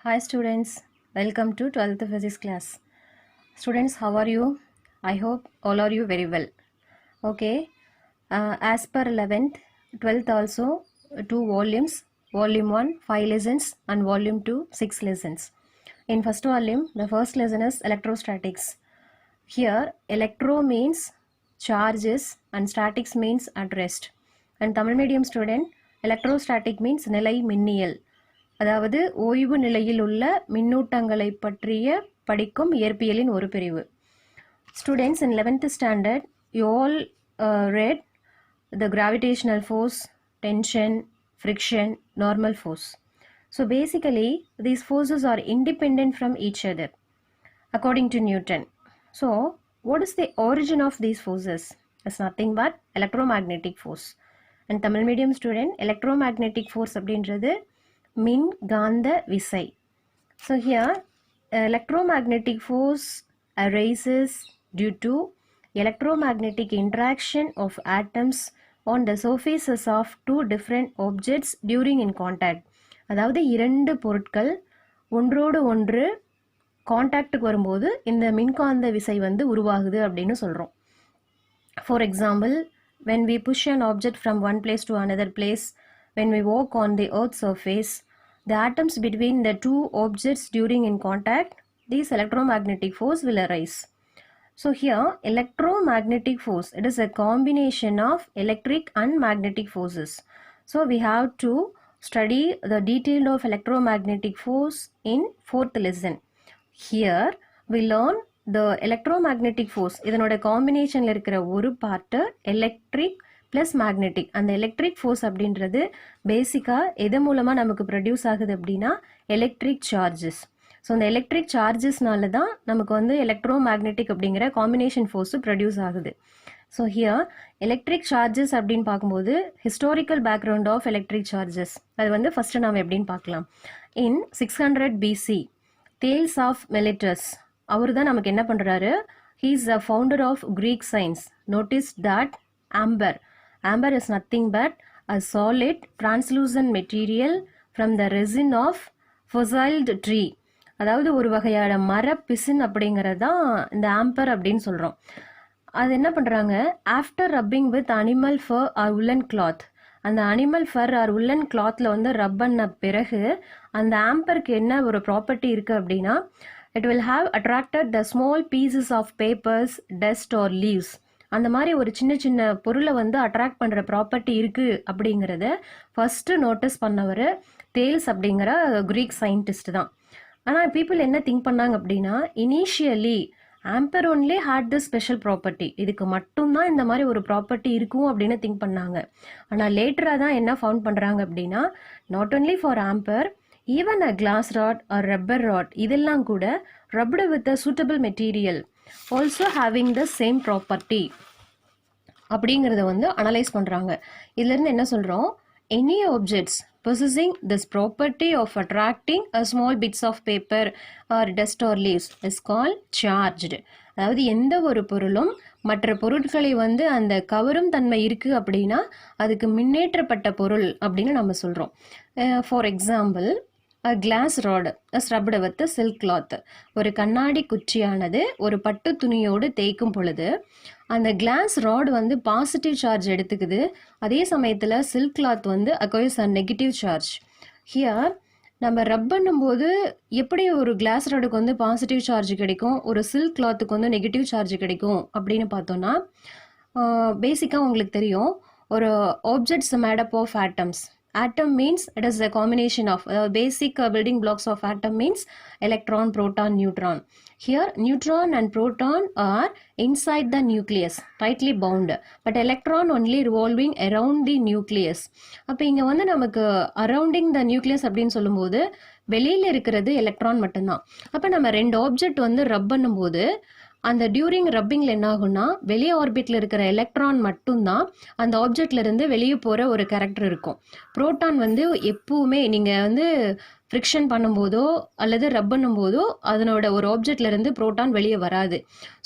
Hi students, welcome to 12th physics class. Students, how are you? I hope all are you very well. Okay, as per 11th, 12th also 2 volumes, volume 1 5 lessons and volume 2 6 lessons. In first volume, the first lesson is electrostatics. Here, electro means charges and statics means at rest. And Tamil medium student, electrostatic means நிலை மின்னியல். அதாவது ஓய்வு நிலையில் உள்ள மின்னூட்டங்களை பற்றிய படிக்கும் இயற்பியலின் ஒரு பிரிவு. Students in 11th standard, you all read the gravitational force, tension, friction, normal force. So basically, these forces are independent from each other according to Newton. So, what is the origin of these forces? It's nothing but electromagnetic force. And Tamil medium student, electromagnetic force அப்படின்றது மின்காந்த விசை. So here, electromagnetic force arises due to electromagnetic interaction of atoms on the surfaces of two different objects during in contact. அதாவது இரண்டு பொருட்கள் ஒன்றோடு ஒன்று காண்டாக்டுக்கு வரும்போது இந்த மின்காந்த விசை வந்து உருவாகுது அப்படின்னு சொல்கிறோம். For example, when we push an object from one place to another place, when we walk on the earth's surface, the atoms between the two objects during in contact, this electromagnetic force will arise. So here, electromagnetic force, it is a combination of electric and magnetic forces. So we have to study the detail of electromagnetic force in 4th lesson. Here we learn the electromagnetic force. இதனோட காம்பினேஷனில் இருக்கிற ஒரு part electric plus magnetic. அந்த electric force அப்படின்றது பேசிக்காக எது மூலமாக நமக்கு ப்ரொடியூஸ் ஆகுது அப்படின்னா எலக்ட்ரிக் சார்ஜஸ். ஸோ அந்த எலக்ட்ரிக் சார்ஜஸ்னால தான் நமக்கு வந்து எலக்ட்ரோமேக்னெட்டிக் அப்படிங்கிற காம்பினேஷன் ஃபோர்ஸு ப்ரொடியூஸ் ஆகுது. ஸோ ஹியர் எலக்ட்ரிக் சார்ஜஸ் அப்படின்னு பார்க்கும்போது historical background of electric charges அது வந்து ஃபஸ்ட்டு நாம் எப்படின்னு பார்க்கலாம். In 600 BC, Thales of Miletus அவர் தான் நமக்கு என்ன பண்ணுறாரு, he is a founder of Greek science. Notice that Amber is nothing but a solid translucent material from the resin of fossilized tree. அதாவது ஒரு வகையான மர பிசின் அப்படிங்கிறது தான் இந்த ஆம்பர் அப்படின்னு சொல்கிறோம். அது என்ன பண்ணுறாங்க, after rubbing with animal fur or woollen cloth, அந்த அனிமல் ஃபர் ஆர் உல்லன் கிளாத்தில் வந்து ரப் பண்ண பிறகு அந்த ஆம்பருக்கு என்ன ஒரு ப்ராப்பர்ட்டி இருக்குது அப்படின்னா, it will have attracted the small pieces of papers, dust or leaves. அந்த மாதிரி ஒரு சின்ன சின்ன பொருளை வந்து அட்ராக்ட் பண்ணுற ப்ராப்பர்ட்டி இருக்குது அப்படிங்கிறத ஃபஸ்ட்டு நோட்டீஸ் பண்ணவர் தேல்ஸ் அப்படிங்கிற கிரீக் சயின்டிஸ்ட் தான். ஆனால் பீப்புள் என்ன திங்க் பண்ணாங்க அப்படின்னா, initially amber only had the special property, இதுக்கு மட்டும்தான் இந்த மாதிரி ஒரு ப்ராப்பர்ட்டி இருக்கும் அப்படின்னு திங்க் பண்ணாங்க. ஆனால் லேட்டராக தான் என்ன ஃபவுண்ட் பண்ணுறாங்க அப்படின்னா, not only for amber, even a glass rod or rubber rod இதெல்லாம் கூட rubbed with a suitable material also having the same property அப்படிங்கிறத வந்து அனலைஸ் பண்ணுறாங்க. இதுலேருந்து என்ன சொல்கிறோம், any objects possessing this property of attracting a small bits of paper or dust or leaves is called charged. அதாவது எந்த ஒரு பொருளும் மற்ற பொருட்களை வந்து அந்த கவரும் தன்மை இருக்குது அப்படின்னா அதுக்கு மின்னேற்றப்பட்ட பொருள் அப்படின்னு நம்ம சொல்கிறோம். For example, glass rod scrubbed with silk cloth. ஒரு கண்ணாடி குச்சியானது ஒரு பட்டு துணியோடு தேய்க்கும் பொழுது அந்த கிளாஸ் ராடு வந்து பாசிட்டிவ் சார்ஜ் எடுத்துக்குது, அதே சமயத்தில் சில்க் கிளாத் வந்து acquires a negative charge. Here நம்ம ரப் பண்ணும்போது எப்படி ஒரு கிளாஸ் ராடுக்கு வந்து பாசிட்டிவ் சார்ஜ் கிடைக்கும், ஒரு சில்க் கிளாத்துக்கு வந்து நெகட்டிவ் சார்ஜ் கிடைக்கும் அப்படின்னு பார்த்தோன்னா, பேசிக்காக உங்களுக்கு தெரியும், ஒரு objects made up of atoms. Atom means it is a combination of basic building blocks of atom means electron, proton, neutron. Here neutron and proton are inside the nucleus, tightly bound, but electron only revolving around the nucleus. அப்போ இங்கே வந்து நமக்கு அரவுண்டிங் த nucleus அப்படின்னு சொல்லும்போது வெளியில் இருக்கிறது electron மட்டும்தான். அப்போ நம்ம ரெண்டு ஆப்ஜெக்ட் வந்து ரப் பண்ணும்போது அந்த டியூரிங் ரப்பிங்கில் என்ன ஆகும்னா, வெளியே ஆர்பிட்டில் இருக்கிற எலக்ட்ரான் மட்டும்தான் அந்த ஆப்ஜெக்ட்லேருந்து வெளியே போகிற ஒரு கேரக்டர் இருக்கும். புரோட்டான் வந்து எப்பவுமே நீங்கள் வந்து ஃப்ரிக்ஷன் பண்ணும்போதோ அல்லது ரப் பண்ணும்போதோ அதனோட ஒரு ஆப்ஜெக்ட்லேருந்து புரோட்டான் வெளியே வராது.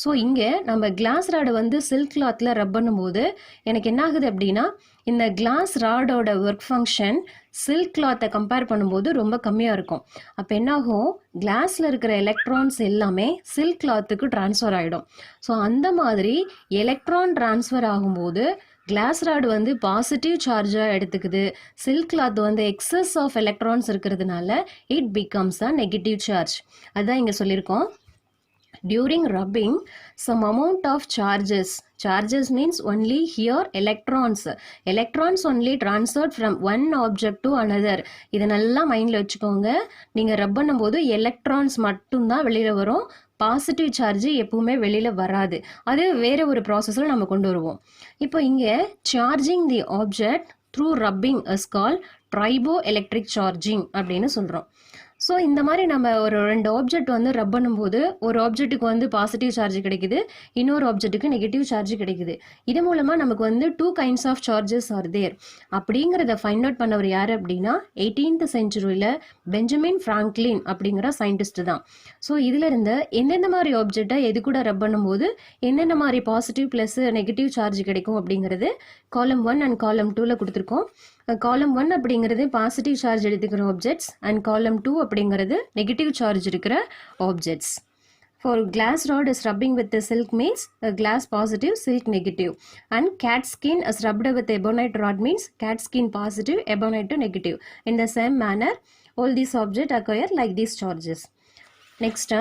ஸோ இங்கே நம்ம கிளாஸ் ராடை வந்து சில்க் கிளாத்தில் ரப் பண்ணும்போது எனக்கு என்ன ஆகுது அப்படின்னா, இந்த கிளாஸ் ராடோட ஒர்க் ஃபங்க்ஷன் சில்க் கிளாத்தை கம்பேர் பண்ணும்போது ரொம்ப கம்மியாக இருக்கும். அப்போ என்னாகும், கிளாஸில் இருக்கிற எலக்ட்ரான்ஸ் எல்லாமே சில்க் கிளாத்துக்கு ட்ரான்ஸ்ஃபர் ஆகிடும். ஸோ அந்த மாதிரி எலக்ட்ரான் ட்ரான்ஸ்ஃபர் ஆகும்போது கிளாஸ் ராட் வந்து பாசிட்டிவ் சார்ஜாக எடுத்துக்குது. சில்க் கிளாத் வந்து எக்ஸஸ் ஆஃப் எலக்ட்ரான்ஸ் இருக்கிறதுனால it becomes a negative charge. அதுதான் இங்கே சொல்லியிருக்கோம். During rubbing, some amount of charges means only here electrons only transferred from one object to another. இதை நல்லா மைண்டில் வச்சுக்கோங்க. நீங்கள் ரப் பண்ணும்போது எலக்ட்ரான்ஸ் மட்டும்தான் வெளியில் வரும், பாசிட்டிவ் சார்ஜ் எப்பவுமே வெளியில் வராது. அது வேறு ஒரு ப்ராசஸில் நம்ம கொண்டு வருவோம். இப்போ இங்கே charging the object through rubbing is call triboelectric charging அப்படின்னு சொல்கிறோம். ஸோ இந்த மாதிரி நம்ம ஒரு 2 ஆப்ஜெக்ட் வந்து ரப் பண்ணும்போது ஒரு ஆப்ஜெக்ட்டுக்கு வந்து பாசிட்டிவ் சார்ஜ் கிடைக்குது, இன்னொரு ஆப்ஜெக்ட்டுக்கு நெகட்டிவ் சார்ஜ் கிடைக்குது. இது மூலமாக நமக்கு வந்து 2 kinds of charges are there அப்படிங்கிறத ஃபைண்ட் அவுட் பண்ணவர் யார் அப்படின்னா 18th centuryயில் பெஞ்சமின் ஃப்ராங்க்லின் அப்படிங்கிற சயின்டிஸ்ட் தான். ஸோ இதிலிருந்து எந்தெந்த மாதிரி ஆப்ஜெக்டை எது கூட ரப் பண்ணும்போது என்னென்ன மாதிரி பாசிட்டிவ் ப்ளஸ் நெகட்டிவ் சார்ஜ் கிடைக்கும் அப்படிங்கிறது காலம் 1 அண்ட் காலம் 2ல் கொடுத்துருக்கோம். காலம் 1 அப்படிங்கிறது பாசிட்டிவ் சார்ஜ் எடுத்துக்கிற ஆப்ஜெக்ட்ஸ் அண்ட் காலம் 2 அப்படிங்கிறது நெகட்டிவ் சார்ஜ் இருக்கிற objects. For glass rod is rubbing with the silk means glass positive, silk negative, and cat skin is rubbed with ebonite rod means cat skin positive, ebonite negative. In the same manner, all these objects acquire like these charges. Next,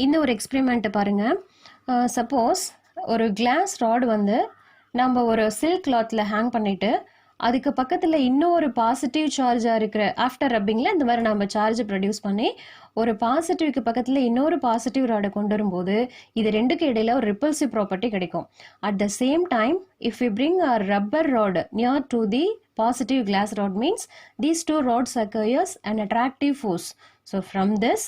இந்த ஒரு experiment பாருங்க. Suppose ஒரு class rod வந்து நம்ம ஒரு silk கிளாத்தில் hang பண்ணிவிட்டு அதுக்கு பக்கத்தில் இன்னொரு பாசிட்டிவ் சார்ஜாக இருக்கிற ஆஃப்டர் ரப்பிங்கில் இந்த மாதிரி நம்ம சார்ஜ் ப்ரொடியூஸ் பண்ணி ஒரு பாசிட்டிவ்க்கு பக்கத்தில் இன்னொரு பாசிட்டிவ் ராடை கொண்டு வரும்போது இது ரெண்டுக்கு இடையில் ஒரு ரிப்பல்சிவ் ப்ராப்பர்ட்டி கிடைக்கும். At the same time if you bring a rubber rod near to the positive glass rod means these 2 rods acquires an attractive force. So from this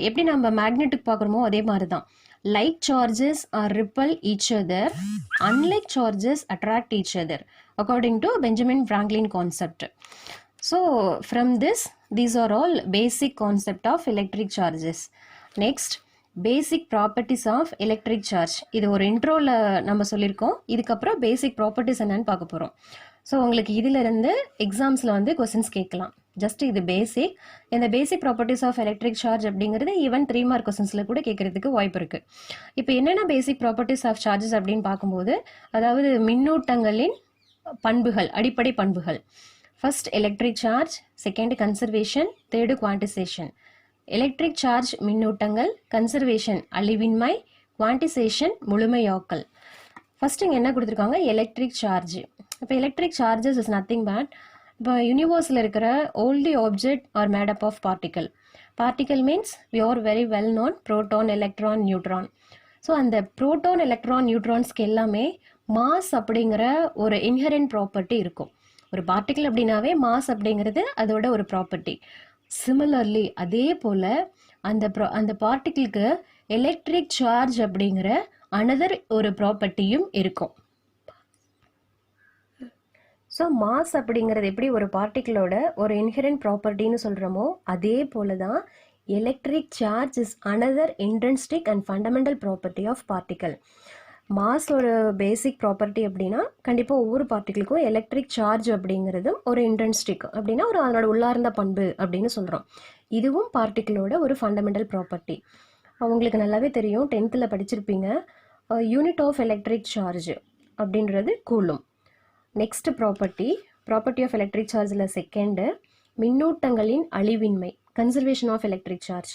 எப்படி நம்ம மேக்னெட்டுக்கு பார்க்குறோமோ அதே மாதிரி தான். Like charges are repel each other, unlike charges attract each other, according to Benjamin Franklin concept. So from this, these are all basic concept of electric charges. Next, basic properties of electric charge. இது ஒரு இன்ட்ரோவில் நம்ம சொல்லியிருக்கோம். இதுக்கப்புறம் basic properties என்னன்னு பார்க்க போகிறோம். So உங்களுக்கு இதிலிருந்து எக்ஸாம்ஸில் வந்து கொஸ்டின்ஸ் கேட்கலாம். ஜஸ்ட் இது பேசிக். இந்த basic properties of electric charge அப்படிங்கிறது ஈவன் 3 mark கொஸ்டின்ஸில் கூட கேட்கறதுக்கு வாய்ப்பு இருக்குது. இப்போ என்னென்ன பேசிக் ப்ராப்பர்ட்டிஸ் ஆஃப் சார்ஜஸ் அப்படின்னு பார்க்கும்போது, அதாவது மின்னூட்டங்களின் பண்புகள், அடிப்படை பண்புகள். First electric charge, second conservation, third quantisation. Electric charge மின்னூட்டங்கள், கன்சர்வேஷன் அழிவின்மை, குவான்டிசேஷன் முழுமையாக்கல். ஃபர்ஸ்ட் இங்கே என்ன கொடுத்துருக்காங்க, எலக்ட்ரிக் சார்ஜ். இப்போ electric charges is nothing but இப்போ யூனிவர்ஸில் இருக்கிற all the object are made up of particle. Particle means we are very well known proton, electron, neutron. So அந்த proton, electron, நியூட்ரான்ஸ்க்கு எல்லாமே mass அப்படிங்கிற ஒரு இன்ஹெரண்ட் ப்ராப்பர்ட்டி இருக்கும். ஒரு பார்ட்டிக்கல் அப்படின்னாவே மாஸ் அப்படிங்கிறது அதோட ஒரு ப்ராப்பர்ட்டி. சிமிலர்லி அதே போல் அந்த பார்ட்டிக்கிளுக்கு எலக்ட்ரிக் சார்ஜ் அப்படிங்கிற அனதர் ஒரு ப்ராப்பர்ட்டியும் இருக்கும். ஸோ மாஸ் அப்படிங்கிறது எப்படி ஒரு பார்ட்டிக்கிளோட ஒரு இன்ஹெரண்ட் ப்ராப்பர்ட்டின்னு சொல்கிறோமோ அதே போல தான் electric charge is another intrinsic and fundamental property of particle. மாஸோட பேசிக் ப்ராப்பர்ட்டி அப்படின்னா கண்டிப்பாக ஒவ்வொரு பார்ட்டிக்கிளுக்கும் எலக்ட்ரிக் சார்ஜ் அப்படிங்கிறதும் ஒரு இன்ட்ரின்சிக் அப்படின்னா ஒரு அதனோட உள்ளார்ந்த பண்பு அப்படின்னு சொல்கிறோம். இதுவும் பார்ட்டிக்கிளோட ஒரு ஃபண்டமெண்டல் ப்ராப்பர்ட்டி. உங்களுக்கு நல்லாவே தெரியும், 10th படிச்சிருப்பீங்க. யூனிட் ஆஃப் எலக்ட்ரிக் சார்ஜ் அப்படின்றது coulomb. Next property of electric சார்ஜில் செகண்டு மின்னூட்டங்களின் அழிவின்மை, கன்சர்வேஷன் ஆஃப் எலக்ட்ரிக் சார்ஜ்.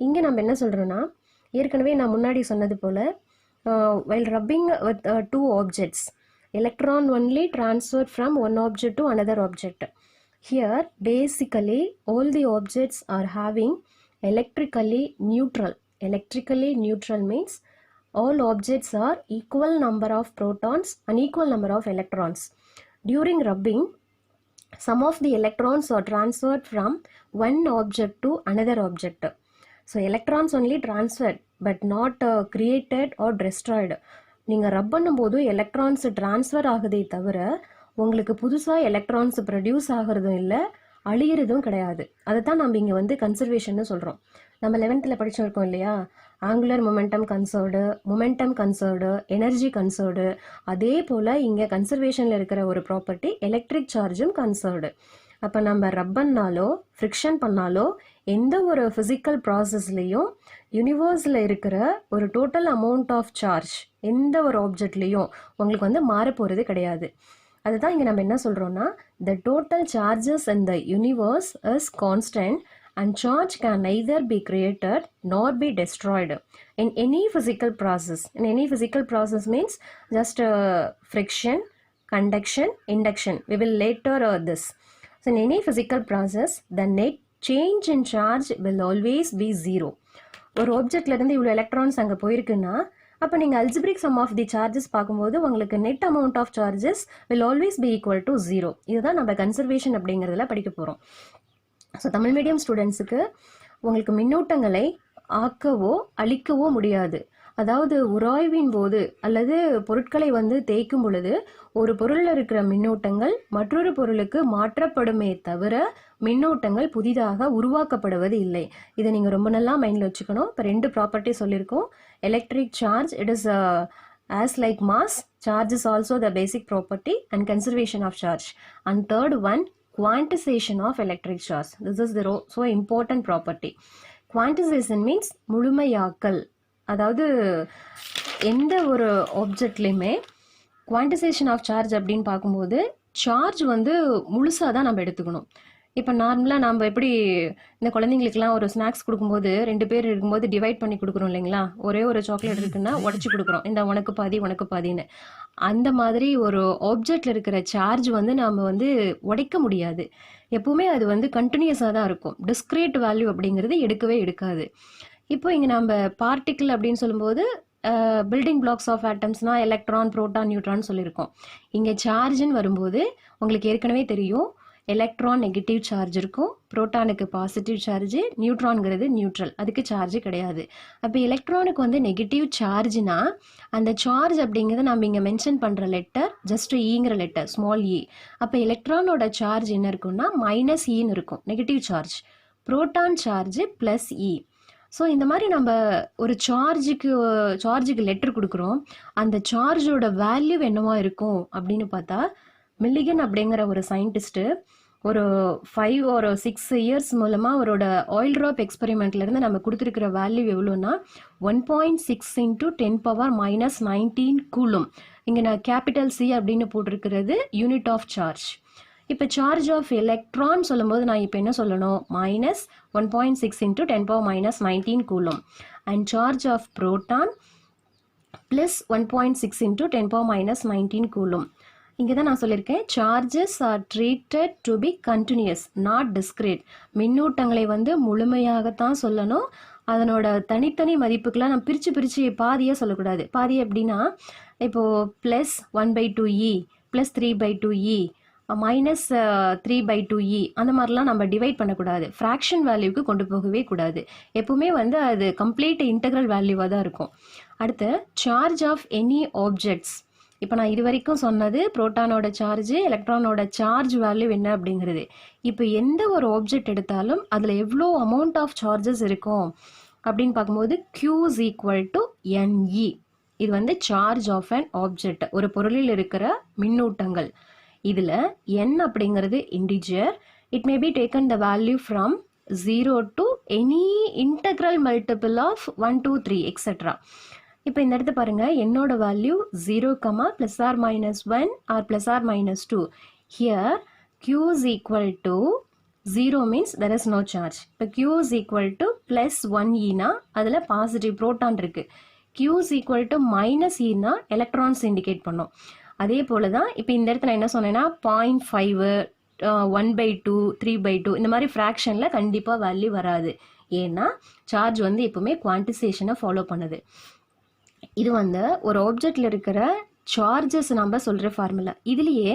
இங்கே நம்ம என்ன சொல்கிறோன்னா, ஏற்கனவே நான் முன்னாடி சொன்னது போல் while rubbing with 2 objects, electron only transferred from one object to another object. Here basically all the objects are having electrically neutral. Electrically neutral means all objects are equal number of protons and equal number of electrons. During rubbing, some of the electrons are transferred from one object to another object. So electrons only transferred but not created or destroyed. நீங்கள் ரப் பண்ணும்போது electrons transfer ஆகுதே தவிர உங்களுக்கு புதுசாக electrons produce ஆகிறதும் இல்லை, அழியிறதும் கிடையாது. அதை தான் நம்ம இங்கே வந்து கன்சர்வேஷன்னு சொல்கிறோம். நம்ம 11th படிச்சிருக்கோம் இல்லையா, angular momentum conserved, momentum conserved, energy conserved. அதே போல் இங்கே கன்சர்வேஷனில் இருக்கிற ஒரு ப்ராப்பர்ட்டி எலக்ட்ரிக் சார்ஜும் கன்சர்வ்டு. அப்போ நம்ம ரப் பண்ணாலோ ஃப்ரிக்ஷன் பண்ணாலோ எந்த ஒரு ஃபிசிக்கல் ப்ராசஸ்லேயும் யூனிவர்ஸில் இருக்கிற ஒரு டோட்டல் அமௌண்ட் ஆஃப் சார்ஜ் எந்த ஒரு ஆப்ஜெக்ட்லேயும் உங்களுக்கு வந்து மாறப்போகிறது கிடையாது. அதுதான் இங்கே நம்ம என்ன சொல்கிறோன்னா, the total charges in the universe is constant and charge can neither be created nor be destroyed in any physical process. In any physical process means just friction, conduction, induction. We will later this. So in any physical process, the net change in charge will always be zero. ஒரு ஆப்ஜெக்ட்ல இருந்து இவ்வளோ electrons அங்கே போயிருக்குன்னா அப்போ நீங்கள் algebraic sum of the charges பார்க்கும்போது உங்களுக்கு net amount of charges will always be equal to zero. இதுதான் நம்ம கன்சர்வேஷன் அப்படிங்கிறதுல படிக்க போகிறோம். ஸோ தமிழ் மீடியம் ஸ்டூடெண்ட்ஸுக்கு உங்களுக்கு மின்னூட்டங்களை ஆக்கவோ அழிக்கவோ முடியாது. அதாவது உராய்வின் போது அல்லது பொருட்களை வந்து தேய்க்கும் பொழுது ஒரு பொருளில் இருக்கிற மின்னூட்டங்கள் மற்றொரு பொருளுக்கு மாற்றப்படுமே தவிர மின்னூட்டங்கள் புதிதாக உருவாக்கப்படுவது இல்லை. இதை நீங்கள் ரொம்ப நல்லா மைண்டில் வச்சுக்கணும். இப்போ 2 ப்ராப்பர்ட்டி சொல்லியிருக்கோம். Electric charge it is as like mass, charge is also the basic property and conservation of charge. And third one, quantization of electric charge. This is the so important property. Quantization means முழுமையாக்கல். அதாவது எந்த ஒரு ஆப்ஜெக்ட்லையுமே quantisation of charge அப்படின்னு பார்க்கும்போது charge வந்து முழுசாக தான் நம்ம எடுத்துக்கணும். இப்போ நார்மலாக நம்ம எப்படி இந்த குழந்தைங்களுக்குலாம் ஒரு ஸ்நாக்ஸ் கொடுக்கும்போது 2 பேர் இருக்கும்போது டிவைட் பண்ணி கொடுக்குறோம் இல்லைங்களா, ஒரே ஒரு சாக்லேட் இருக்குன்னா உடச்சி கொடுக்குறோம், இந்த உனக்கு பாதி உனக்கு பாதின்னு. அந்த மாதிரி ஒரு ஆப்ஜெக்டில் இருக்கிற சார்ஜ் வந்து நாம் வந்து உடைக்க முடியாது. எப்பவுமே அது வந்து கண்டினியூஸாக தான் இருக்கும். டிஸ்கிரேட் வேல்யூ அப்படிங்கிறது எடுக்கவே எடுக்காது. இப்போ இங்கே நம்ம பார்ட்டிக்கிள் அப்படின்னு சொல்லும்போது பில்டிங் பிளாக்ஸ் ஆஃப் ஆட்டம்ஸ்னா எலக்ட்ரான், புரோட்டான், நியூட்ரான் சொல்லியிருக்கோம். இங்கே சார்ஜுன்னு வரும்போது உங்களுக்கு ஏற்கனவே தெரியும், எலக்ட்ரான் நெகட்டிவ் சார்ஜ் இருக்கும், புரோட்டானுக்கு பாசிட்டிவ் சார்ஜ், நியூட்ரான்ங்கிறது நியூட்ரல், அதுக்கு சார்ஜ் கிடையாது. அப்போ எலக்ட்ரானுக்கு வந்து நெகட்டிவ் சார்ஜ்னா அந்த சார்ஜ் அப்படிங்கிறத நம்ம இங்கே மென்ஷன் பண்ணுற லெட்டர் ஜஸ்ட் ஈங்கிற லெட்டர் ஸ்மால் இ. அப்போ எலக்ட்ரானோட சார்ஜ் என்ன இருக்குன்னா மைனஸ் ஈன்னு இருக்கும், negative charge. Proton charge plus E. So இந்த மாதிரி நம்ம ஒரு சார்ஜுக்கு லெட்டர் கொடுக்குறோம். அந்த சார்ஜோட வேல்யூ என்னவா இருக்கும் அப்படின்னு பார்த்தா, மில்லிகன் அப்படிங்கிற ஒரு சயின்டிஸ்ட்டு ஒரு 5 or 6 இயர்ஸ் மூலமாக அவரோட ஆயில் ட்ராப் எக்ஸ்பெரிமெண்ட்லேருந்து நம்ம கொடுத்துருக்கிற வேல்யூ எவ்வளோன்னா 1.6 × 10⁻⁻19 கூலும். இங்கே நான் கேபிட்டல் சி அப்படின்னு போட்டிருக்கிறது யூனிட் ஆஃப் சார்ஜ். இப்போ சார்ஜ் ஆஃப் எலக்ட்ரான் சொல்லும்போது நான் இப்போ என்ன சொல்லணும், -1.6 × 10⁻⁻19 coulomb. And charge of proton +1.6 × 10⁻⁻19 coulomb. இங்கே தான் நான் சொல்லியிருக்கேன், charges are treated to be continuous not discrete. மின்னூட்டங்களை வந்து முழுமையாகத்தான் சொல்லணும். அதனோட தனித்தனி மதிப்புக்கெலாம் நம்ம பிரித்து பாதியாக சொல்லக்கூடாது. பாதி அப்படின்னா இப்போது +1/2e, +3/2e, -3/2e அந்த மாதிரிலாம் நம்ம டிவைட் பண்ணக்கூடாது. ஃப்ராக்ஷன் வேல்யூக்கு கொண்டு போகவே கூடாது. எப்பவுமே வந்து அது கம்ப்ளீட் இன்டெக்ரல் வேல்யூவாக தான் இருக்கும். அடுத்து சார்ஜ் ஆஃப் எனி ஆப்ஜெக்ட்ஸ். இப்போ நான் இது வரைக்கும் சொன்னது புரோட்டானோட சார்ஜ், எலக்ட்ரானோட சார்ஜ் வேல்யூ என்ன அப்படிங்கிறது. இப்போ எந்த ஒரு ஆப்ஜெக்ட் எடுத்தாலும் அதில் எவ்வளோ அமௌண்ட் ஆஃப் சார்ஜஸ் இருக்கும் அப்படின்னு பார்க்கும்போது Q = NE. இது வந்து சார்ஜ் ஆஃப் அன் ஆப்ஜெக்ட், ஒரு பொருளில் இருக்கிற மின்னூட்டங்கள். இதில் n அப்படிங்கிறது integer. It may be taken the value from 0 to any integral multiple of 1, 2, 3 etcetera. இப்போ இந்த இடத்த பாருங்கள், என்னோட value 0, +or-1 or +or-2. Here Q = 0 means there is no charge. இப்போ Q = +1e அதில் பாசிட்டிவ் புரோட்டான் இருக்குது. Q = -e எலக்ட்ரான்ஸ் இண்டிகேட் பண்ணோம். அதே போல் தான் இப்போ இந்த இடத்துல என்ன சொன்னேன்னா 0.5, 1/2, 3/2 இந்த மாதிரி ஃப்ராக்ஷனில் கண்டிப்பாக வேல்யூ வராது. ஏன்னா சார்ஜ் வந்து எப்பவுமே குவான்டிசேஷனை ஃபாலோ பண்ணுது. இது வந்து ஒரு ஆப்ஜெக்டில் இருக்கிற சார்ஜஸ் நம்ம சொல்கிற ஃபார்முலா. இதுலேயே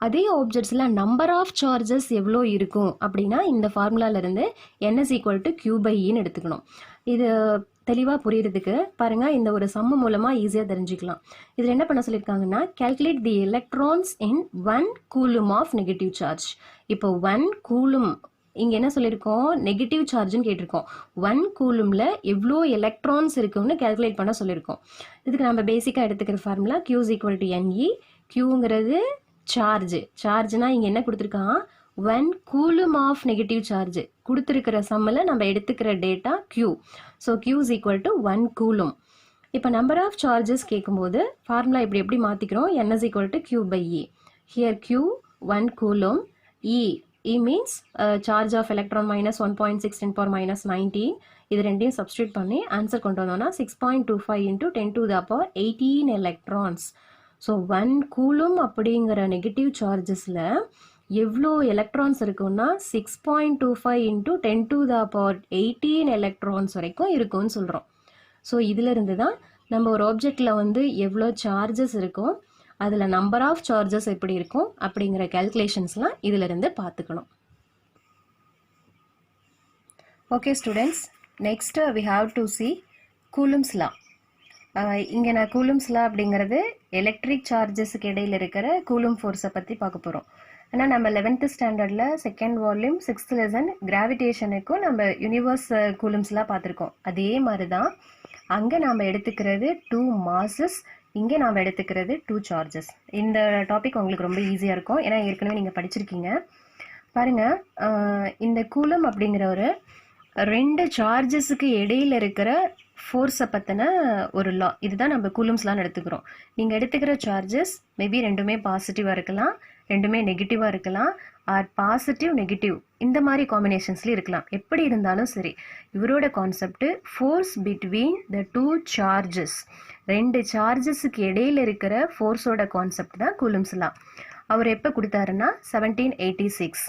அதே ஆப்ஜெக்ட்ஸில் நம்பர் ஆஃப் சார்ஜஸ் எவ்வளோ இருக்கும் அப்படின்னா இந்த ஃபார்முலாவிலேருந்து n = Q/Eன்னு எடுத்துக்கணும். இது தெளிவாக புரியுறதுக்கு பாருங்கள், இந்த ஒரு சம்மு மூலமாக ஈஸியாக தெரிஞ்சுக்கலாம். இதில் என்ன பண்ண சொல்லியிருக்காங்கன்னா, calculate the electrons in 1 coulomb of negative charge. இப்போ 1 coulomb இங்கே என்ன சொல்லியிருக்கோம், நெகட்டிவ் சார்ஜ்னு கேட்டிருக்கோம். 1 கூலுமில் எவ்வளோ எலக்ட்ரான்ஸ் இருக்குன்னு கேல்குலேட் பண்ண சொல்லியிருக்கோம். இதுக்கு நம்ம பேசிக்காக எடுத்துக்கிற formula Q is equal to NE. Qங்கிறது சார்ஜ்னால் இங்கே என்ன கொடுத்துருக்கான், 1 கூலும் ஆஃப் நெகட்டிவ் சார்ஜ் கொடுத்துருக்கிற சம்மில் நம்ம எடுத்துக்கிற data Q. So Q is equal to 1 coulomb. இப்போ நம்பர் ஆஃப் சார்ஜஸ் கேட்கும்போது ஃபார்முலா எப்படி மாற்றிக்கிறோம், N is equal to Q by E. Here Q 1 coulomb, E means charge of electron minus 1.6 10 power minus 19. இது ரெண்டையும் substitute பண்ணி answer கொண்டு வந்தோம்னா 6.25 into 10 to the power 18 electrons. So 1 coulomb அப்படிங்கிற negative சார்ஜஸில் எவ்வளோ electrons இருக்குன்னா 6.25 into 10 to the power 18 electrons வரைக்கும் இருக்கும்னு சொல்கிறோம். ஸோ இதிலிருந்து தான் நம்ம ஒரு ஆப்ஜெக்டில் வந்து எவ்வளோ சார்ஜஸ் இருக்கும், அதில் நம்பர் ஆஃப் சார்ஜஸ் எப்படி இருக்கும் அப்படிங்கிற கேல்குலேஷன்ஸ்லாம் இதிலிருந்து பார்த்துக்கணும். Okay students, next we have to see Coulomb's law. இங்கே நான் கூலும்ஸ் லா அப்படிங்கிறது எலக்ட்ரிக் சார்ஜஸுக்கு இடையில் இருக்கிற கூலும் ஃபோர்ஸை பற்றி பார்க்க போகிறோம். ஆனால் நம்ம 11th ஸ்டாண்டர்டில் 2nd வால்யூம் 6th லெசன் கிராவிடேஷனுக்கும் நம்ம யூனிவர்ஸ் கூலும்ஸ்லாம் பார்த்துருக்கோம். அதே மாதிரி தான் அங்கே நாம் எடுத்துக்கிறது 2 மாசஸ், இங்கே நாம் எடுத்துக்கிறது 2 சார்ஜஸ். இந்த டாபிக் உங்களுக்கு ரொம்ப ஈஸியாக இருக்கும், ஏன்னா ஏற்கனவே நீங்கள் படிச்சிருக்கீங்க. பாருங்கள், இந்த கூலம் அப்படிங்கிற ஒரு 2 சார்ஜஸுக்கு இடையில் இருக்கிற ஃபோர்ஸை பற்றின ஒரு லா, இதுதான் நம்ம கூலும்ஸ்லாம் எடுத்துக்கிறோம். நீங்கள் எடுத்துக்கிற சார்ஜஸ் மேபி ரெண்டுமே பாசிட்டிவாக இருக்கலாம், ரெண்டுமே நெகட்டிவாக இருக்கலாம், ஆர் பாசிட்டிவ் நெகட்டிவ் இந்த மாதிரி காம்பினேஷன்ஸ்லேயும் இருக்கலாம். எப்படி இருந்தாலும் சரி, இவரோட concept force between the 2 charges, 2 சார்ஜஸுக்கு இடையில் இருக்கிற ஃபோர்ஸோட கான்செப்ட் தான் கூலும்ஸ் லா. அவர் எப்போ கொடுத்தாருன்னா 1786.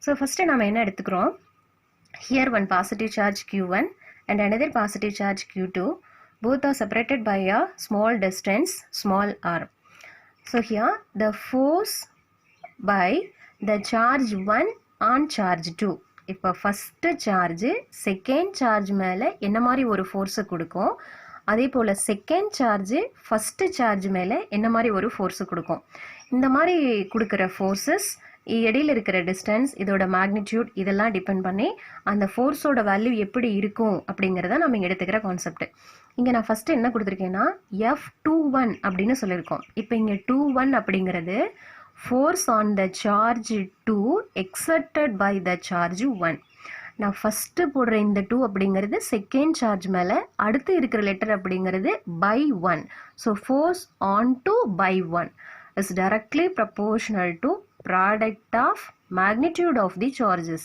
ஸோ ஃபஸ்ட்டு நம்ம என்ன எடுத்துக்கிறோம், here one positive charge Q1 and another positive charge Q2, both are separated by a small distance small r. So here the force by the charge 1 on charge 2. இப்போ first charge second charge மேலே என்ன மாதிரி ஒரு ஃபோர்ஸை கொடுக்கும், அதே போல் second charge first charge மேலே என்ன மாதிரி ஒரு ஃபோர்ஸு கொடுக்கும். இந்த மாதிரி கொடுக்குற ஃபோர்ஸஸ் இடையில் இருக்கிற டிஸ்டன்ஸ், இதோட மேக்னிடியூட் இதெல்லாம் டிபெண்ட் பண்ணி அந்த ஃபோர்ஸோட வேல்யூ எப்படி இருக்கும் அப்படிங்கிறத நம்ம இங்கே எடுத்துக்கிற கான்செப்ட். இங்கே நான் ஃபஸ்ட்டு என்ன கொடுத்துருக்கேன்னா F21 அப்படின்னு சொல்லியிருக்கோம். இப்போ இங்கே 21 அப்படிங்கிறது force on the charge 2 exerted by the charge 1. நான் ஃபஸ்ட்டு போடுற இந்த 2 அப்படிங்கிறது செகண்ட் சார்ஜ் மேலே, அடுத்து இருக்கிற லெட்டர் அப்படிங்கிறது by 1. So force on to by 1 is directly proportional to product of magnitude of the charges.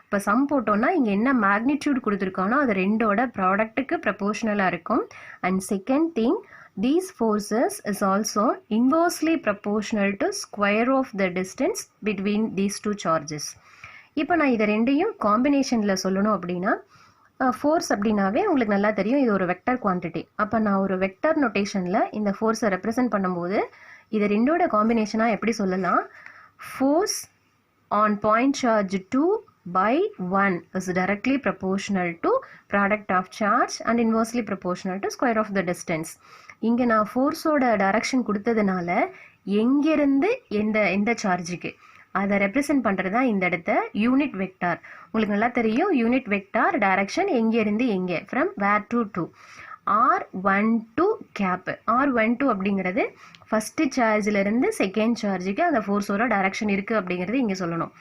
இப்போ சம் போட்டோன்னா இங்கே என்ன மேக்னிடியூட் கொடுத்துருக்கானோ அது ரெண்டோட ப்ராடக்ட்டுக்கு ப்ரப்போர்ஷனலாக இருக்கும். And second thing, these forces is also inversely proportional to square of the distance between these 2 charges. இப்போ நான் இதை ரெண்டையும் காம்பினேஷனில் சொல்லணும் அப்படின்னா, ஃபோர்ஸ் அப்படின்னாவே உங்களுக்கு நல்லா தெரியும், இது ஒரு வெக்டர் குவான்டிட்டி. அப்போ நான் ஒரு வெக்டர் நொட்டேஷனில் இந்த ஃபோர்ஸை ரெப்ரசன்ட் பண்ணும்போது இதை ரெண்டோட காம்பினேஷனாக எப்படி சொல்லலாம், force on point charge 2 by 1 is directly proportional to product of charge and inversely proportional to square of the distance. இங்கே நான் ஃபோர்ஸோட டைரக்ஷன் கொடுத்ததுனால எங்கேருந்து எந்த சார்ஜுக்கு அதை ரெப்ரசன்ட் பண்ணுறது தான் இந்த இடத்த யூனிட் வெக்டார். உங்களுக்கு நல்லா தெரியும், யூனிட் வெக்டார் டைரக்ஷன் எங்கேருந்து எங்கே, from where to R12 gap. R12 அப்படிங்கிறது ஃபஸ்ட்டு சார்ஜிலேருந்து செகண்ட் சார்ஜுக்கு அந்த ஃபோர்ஸோட டைரக்ஷன் இருக்குது அப்படிங்கிறது இங்கே சொல்லணும்.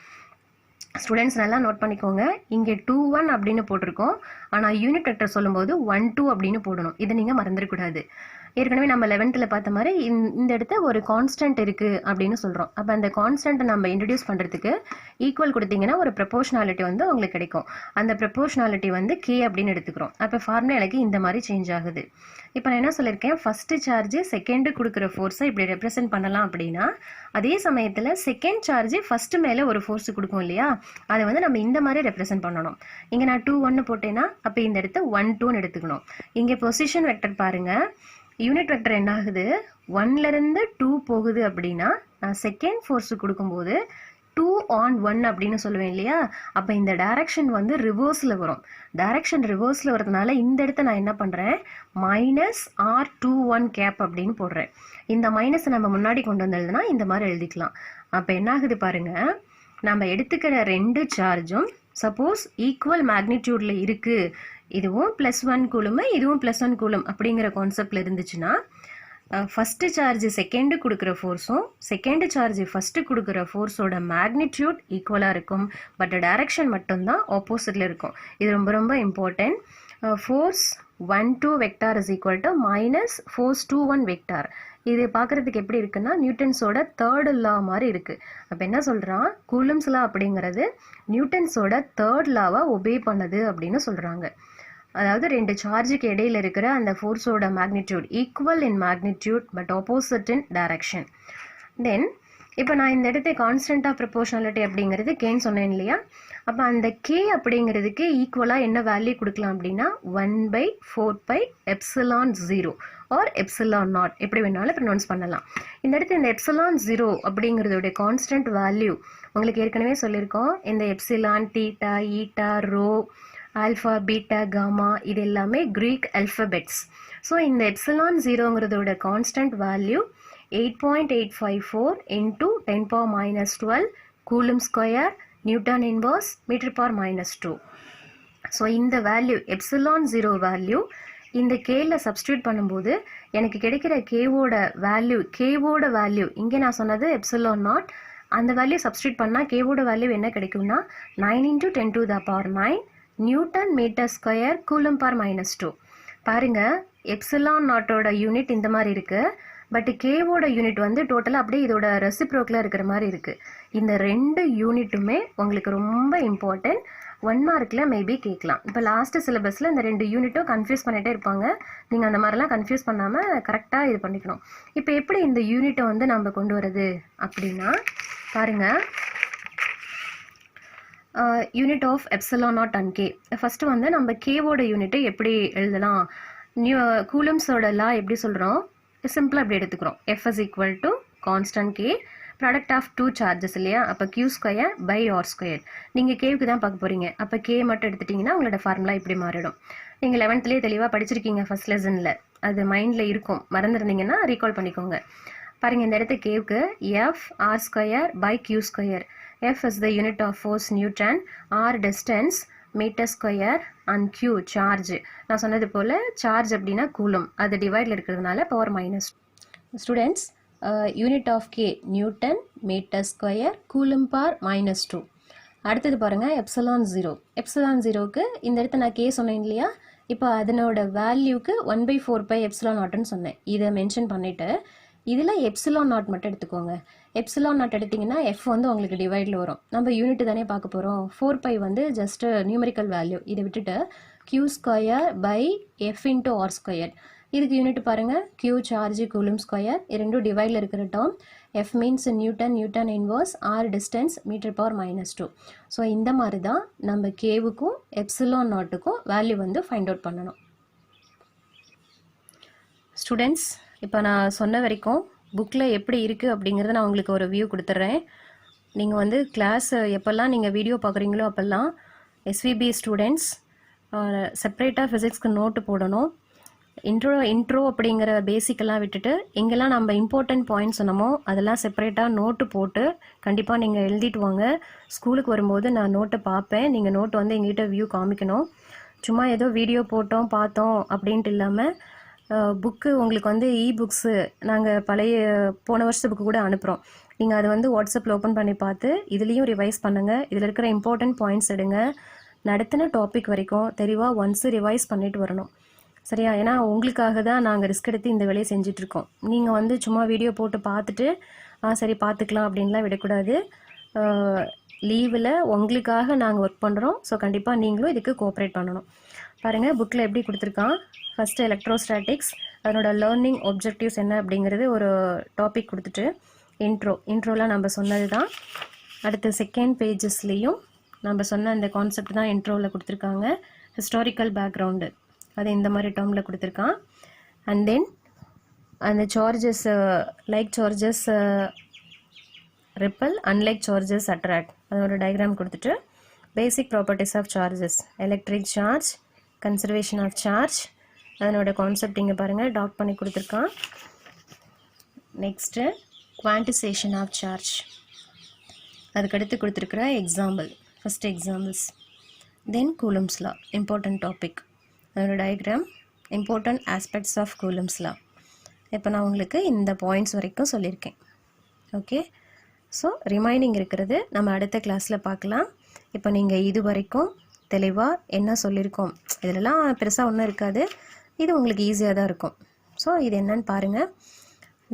ஸ்டூடெண்ட்ஸ் நல்லா நோட் பண்ணிக்கோங்க, இங்கே 21 அப்படின்னு போட்டிருக்கோம், ஆனால் யூனிட் வெக்டர் சொல்லும்போது 12 அப்படின்னு போடணும். இதை நீங்கள் மறந்துடக்கூடாது. ஏற்கனவே நம்ம 11th பார்த்த மாதிரி இந்த இடத்த ஒரு கான்ஸ்டன்ட் இருக்குது அப்படின்னு சொல்கிறோம். அப்போ அந்த கான்ஸ்டன்ட்டை நம்ம இன்ட்ரடியூஸ் பண்ணுறதுக்கு ஈக்குவல் கொடுத்தீங்கன்னா ஒரு ப்ரொபோர்ஷனாலிட்டி வந்து உங்களுக்கு கிடைக்கும். அந்த ப்ரொபோர்ஷனாலிட்டி வந்து K அப்படின்னு எடுத்துக்கிறோம். அப்போ ஃபார்முலா எனக்கு இந்த மாதிரி சேஞ்ச் ஆகுது. இப்போ நான் என்ன சொல்லியிருக்கேன், ஃபஸ்ட்டு சார்ஜ் செகண்டு கொடுக்குற ஃபோர்ஸை இப்படி ரெப்ரசென்ட் பண்ணலாம் அப்படின்னா, அதே சமயத்தில் செகண்ட் சார்ஜ் ஃபஸ்ட்டு மேலே ஒரு ஃபோர்ஸ் கொடுக்கும் இல்லையா, அதை வந்து நம்ம இந்த மாதிரி ரெப்ரசென்ட் பண்ணணும். இங்கே நான் 2-1 போட்டேன்னா அப்போ இந்த இடத்த 1-2ன்னு எடுத்துக்கணும். இங்கே பொசிஷன் வெக்டர் பாருங்கள், யூனிட் வெக்டர் என்ன ஆகுது, 1லேருந்து 2 போகுது அப்படின்னா நான் செகண்ட் ஃபோர்ஸு கொடுக்கும்போது 2 on 1 அப்படின்னு சொல்லுவேன் இல்லையா. அப்போ இந்த டைரக்ஷன் வந்து ரிவர்ஸில் வரும். டைரக்ஷன் ரிவர்ஸில் வரதுனால இந்த இடத்த நான் என்ன பண்ணுறேன், -R21 கேப் அப்படின்னு போடுறேன். இந்த மைனஸை நம்ம முன்னாடி கொண்டு வந்ததுன்னா இந்த மாதிரி எழுதிக்கலாம். அப்போ என்ன ஆகுது பாருங்கள், நம்ம எடுத்துக்கிற 2 சார்ஜும் சப்போஸ் ஈக்குவல் மேக்னிடியூடில் இருக்குது, இதுவும் +1 கூலும் இதுவும் +1 கூலும் அப்படிங்கிற கான்செப்டில் இருந்துச்சுன்னா ஃபஸ்ட்டு சார்ஜ் செகண்டு கொடுக்குற ஃபோர்ஸும் செகண்டு சார்ஜ் ஃபஸ்ட்டு கொடுக்குற ஃபோர்ஸோட மேக்னிடியூட் ஈக்குவலாக இருக்கும். பட் டைரக்ஷன் மட்டும்தான் ஆப்போசிட்டில் இருக்கும். இது ரொம்ப ரொம்ப important. Force 1 2 vector is equal to minus force 2 1 vector. இது பார்க்குறதுக்கு எப்படி இருக்குன்னா நியூட்டன்ஸோட தேர்ட் லா மாதிரி இருக்குது. அப்போ என்ன சொல்கிறான், கூலம்ஸ் லா அப்படிங்கிறது நியூட்டன்ஸோட தேர்ட் லாவை ஒபே பண்ணுது அப்படின்னு சொல்கிறாங்க. அதாவது ரெண்டு சார்ஜுக்கு இடையில் இருக்கிற அந்த ஃபோர்ஸோட magnitude equal in magnitude but opposite in direction. Then இப்போ நான் இந்த இடத்த கான்ஸ்டன்ட் ஆஃப் ப்ரொபோர்ஷனாலிட்டி அப்படிங்கிறது கேன்னு சொன்னேன் இல்லையா. அப்போ அந்த கே அப்படிங்கிறதுக்கு ஈக்குவலாக என்ன வேல்யூ கொடுக்கலாம் அப்படின்னா 1/4πε0 ஆர் ε0 எப்படி வேணாலும் ப்ரொனவுன்ஸ் பண்ணலாம். இந்த இடத்துல இந்த ε0 அப்படிங்கிறதோடைய கான்ஸ்டன்ட் வேல்யூ உங்களுக்கு ஏற்கனவே சொல்லியிருக்கோம். இந்த epsilon, theta, eta, rho, alpha, beta, gamma இது எல்லாமே க்ரீக் அல்ஃபபெட்ஸ். ஸோ இந்த ε0ங்கிறதோட constant value 8.854 into 10⁻⁻12 coulomb square newton inverse மீட்டர்/-2. ஸோ இந்த வேல்யூ ε0 வேல்யூ இந்த கேல சப்ஸ்டியூட் பண்ணும்போது எனக்கு கிடைக்கிற கேவோட வேல்யூ இங்கே நான் சொன்னது ε0, அந்த வேல்யூ சப்ஸ்டியூட் பண்ணால் கேவோட வேல்யூ என்ன கிடைக்கும்னா 9 × 10⁻⁹ நியூட்டன் மீட்டர் ஸ்கொயர் கூலும்/-2. பாருங்க ε0ஓட யூனிட் இந்த மாதிரி இருக்கு. பட் கேவோட யூனிட் வந்து டோட்டலாக அப்படியே இதோட ரெசிப்ரோக்கில் இருக்கிற மாதிரி இருக்குது. இந்த ரெண்டு யூனிட்டுமே உங்களுக்கு ரொம்ப இம்பார்ட்டன்ட். 1 மார்க்கில் மேபி கேட்கலாம். இப்போ லாஸ்ட்டு சிலபஸில் இந்த ரெண்டு யூனிட்டும் கன்ஃபியூஸ் பண்ணிகிட்டே இருப்பாங்க. நீங்கள் அந்த மாதிரிலாம் கன்ஃபியூஸ் பண்ணாமல் கரெக்டாக இது பண்ணிக்கணும். இப்போ எப்படி இந்த யூனிட்டை வந்து நம்ம கொண்டு வரது அப்படின்னா பாருங்கள், unit of ε0 and K. First வந்து நம்ம கேவோட யூனிட்டை எப்படி எழுதலாம், கூலம்ஸோட லா எப்படி சொல்கிறோம், சிம்பிளாக அப்படி எடுத்துக்கிறோம். F is equal to constant K product of 2 charges இல்லையா. அப்போ Q²/R². நீங்கள் கேவுக்கு தான் பார்க்க போகிறீங்க. அப்போ கே மட்டும் எடுத்துட்டிங்கன்னா உங்களோட ஃபார்முலா இப்படி மாறிடும். நீங்கள் 11th தெளிவாக படிச்சிருக்கீங்க ஃபஸ்ட் லெசனில், அது மைண்டில் இருக்கும். மறந்துருந்தீங்கன்னா ரீகால் பண்ணிக்கோங்க. பாருங்கள் இந்த இடத்த கேவுக்கு F/R²/Q². F is the unit of force Newton, R distance metre square and Q charge. நான் சொன்னது போல் சார்ஜ் அப்படின்னா கூலும், அது டிவைடில் இருக்கிறதுனால π-. Students, unit of K newton metre square coulomb. அடுத்தது பாருங்கள் ε0க்கு இந்த இடத்த நான் கே சொன்னேன் இல்லையா. இப்போ அதனோட வேல்யூக்கு 1/4πε0ன்னு சொன்னேன். இதை மென்ஷன் பண்ணிவிட்டு இதில் ε0 மட்டும் எடுத்துக்கோங்க. ε0 எடுத்திங்கன்னா எஃப் வந்து உங்களுக்கு டிவைடில் வரும். நம்ம யூனிட் தானே பார்க்க போகிறோம். 4π வந்து ஜஸ்ட்டு நியூமரிக்கல் வேல்யூ. இதை விட்டுட்டு Q²/F × R². இதுக்கு யூனிட் பாருங்கள், Q சார்ஜ் கூலும் ஸ்கொயர், ரெண்டும் டிவைடில் இருக்கிற term. F means newton inverse, R distance metre. So இந்த மாதிரி தான் நம்ம கேவுக்கும் ε0க்கும் வேல்யூ வந்து ஃபைண்ட் அவுட் பண்ணணும். ஸ்டூடெண்ட்ஸ், இப்போ நான் சொன்ன வரைக்கும் புக்கில் எப்படி இருக்குது அப்படிங்கிறத நான் உங்களுக்கு ஒரு வியூ கொடுத்துட்றேன். நீங்கள் வந்து கிளாஸ் எப்போல்லாம் நீங்கள் வீடியோ பார்க்குறீங்களோ அப்போல்லாம் எஸ்விபி ஸ்டூடெண்ட்ஸ் செப்ரேட்டாக ஃபிசிக்ஸ்க்கு நோட்டு போடணும். இன்ட்ரோ அப்படிங்கிற பேசிக்கெல்லாம் விட்டுட்டு எங்கெல்லாம் நம்ம இம்பார்ட்டன்ட் பாயிண்ட்ஸ் சொன்னமோ அதெல்லாம் செப்பரேட்டாக நோட்டு போட்டு கண்டிப்பாக நீங்கள் எழுதிட்டு வாங்க. ஸ்கூலுக்கு வரும்போது நான் நோட்டை பார்ப்பேன். நீங்கள் நோட்டு வந்து எங்ககிட்ட வியூ காமிக்கணும். சும்மா ஏதோ வீடியோ போட்டோம் பார்த்தோம் அப்படின்ட்டு இல்லாமல் புக்கு உங்களுக்கு வந்து புக்ஸு நாங்கள் போன வருஷத்து புக்கு கூட அனுப்புகிறோம். நீங்கள் அதை வந்து வாட்ஸ்அப்பில் ஓப்பன் பண்ணி பார்த்து இதுலேயும் ரிவைஸ் பண்ணுங்கள். இதில் இருக்கிற இம்பார்ட்டன்ட் பாயிண்ட்ஸ் எடுங்க. நடத்தின டாபிக் வரைக்கும் தெளிவாக ஒன்ஸு ரிவைஸ் பண்ணிட்டு வரணும், சரியா? ஏன்னா உங்களுக்காக தான் நாங்கள் ரிஸ்க் எடுத்து இந்த வேலையை செஞ்சிட்ருக்கோம். நீங்கள் வந்து சும்மா வீடியோ போட்டு பார்த்துட்டு சரி பார்த்துக்கலாம் அப்படின்லாம் விடக்கூடாது. லீவில் உங்களுக்காக நாங்கள் ஒர்க் பண்ணுறோம். ஸோ கண்டிப்பாக நீங்களும் இதுக்கு கோஆப்ரேட் பண்ணணும். பாருங்கள் புக்கில் எப்படி கொடுத்துருக்கான். ஃபஸ்ட்டு எலக்ட்ரோஸ்டாட்டிக்ஸ், அதனோட லேர்னிங் ஆப்ஜெக்டிவ்ஸ் என்ன அப்படிங்கிறது ஒரு டாபிக் கொடுத்துட்டு இன்ட்ரோலாம் நம்ம சொன்னது தான். அடுத்து செகண்ட் பேஜஸ்லேயும் நம்ம சொன்ன அந்த கான்செப்ட் தான் இன்ட்ரோவில் கொடுத்துருக்காங்க. ஹிஸ்டாரிக்கல் பேக்ரவுண்டு அது இந்த மாதிரி டேர்மில் கொடுத்துருக்கான். அண்ட் தென் அந்த charges, like charges repel, unlike charges attract, அதோட டயக்ராம் கொடுத்துட்டு basic properties of charges, electric charge, conservation of charge, அதனோட கான்செப்ட் இங்கே பாருங்கள் டாட் பண்ணி கொடுத்துருக்கான். நெக்ஸ்ட்டு குவான்டிசேஷன் ஆஃப் சார்ஜ், அதுக்கடுத்து கொடுத்துருக்குற example, first examples. Then Coulomb's law important topic, அதோட diagram, important aspects of Coulomb's law. இப்போ நான் உங்களுக்கு இந்த பாயிண்ட்ஸ் வரைக்கும் சொல்லியிருக்கேன். ஓகே, ஸோ ரிமைனிங் இருக்கிறது நம்ம அடுத்த கிளாஸில் பார்க்கலாம். இப்போ நீங்கள் இது வரைக்கும் தெளிவாக என்ன சொல்லியிருக்கோம், இதிலலாம் பெருசாக ஒன்றும் இருக்காது, இது உங்களுக்கு ஈஸியாக தான் இருக்கும். ஸோ இது என்னன்னு பாருங்கள்.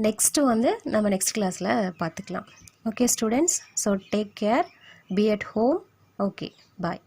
நெக்ஸ்ட்டு நம்ம நெக்ஸ்ட் கிளாஸில் பார்த்துக்கலாம். Okay students, so take care, be at home. Okay, bye.